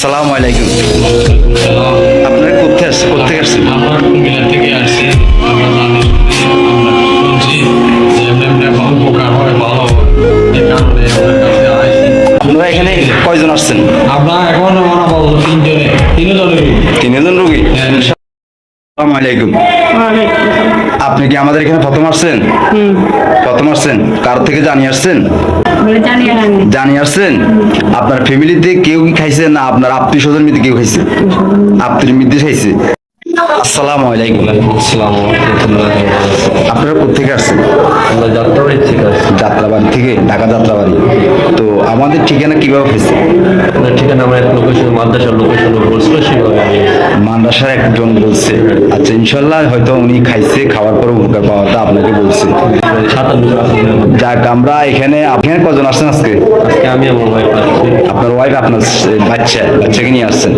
আসসালামু আলাইকুম। আপনারা কোথেকে আসছেন? আমরা কুমিল্লা থেকে আসছি। আমরা জানি আমরা শুনছি যে এমনি এমনি উপকার হয় ভালো হয়। এই কারণে আপনার কাছে আসছি। আপনারা এখানে কয়জন আসছেন? আমরা এখন আমরা বলবো তিনজনের তিনজন রোগী। আসসালামু আলাইকুম। আপনি কি আমাদের এখানে প্রথম আসছেন? প্রথম আসছেন? কার থেকে জানিয়ে আসছেন? জানিয়ে আসছেন? আপনার ফ্যামিলিতে কেউ কি খাইছে না আপনার আত্মীয় স্বজন মিলে কেউ খাইছে? আত্মীয় মিলে খাইছে। আসসালামু আলাইকুম। আসসালামু আলাইকুম। আপনারা কোথেকে আসছেন? আমরা যাত্রাবাড়ি থেকে আসছি। যাত্রাবাড়ি থেকে, ঢাকা যাত্রাবাড়ি। তো আমাদের ঠিকানা কিভাবে হয়েছে? আপনার ঠিকানা আমার এক লোকেশন মাদ্রাসার লোকেশন বলছিল সেভাবে আমি মাদ্রাসার একজন বলছে। আচ্ছা, ইনশাল্লাহ হয়তো উনি খাইছে, খাওয়ার পরে উপকার পাওয়াটা আপনাকে বলছে। 57 যাক, আমরা এখানে আপনার কজন আসছেন আজকে? আজকে আমি আমার ওয়াইফ আসছি। আপনার ওয়াইফ, আপনার বাচ্চাকে নিয়ে আসছেন।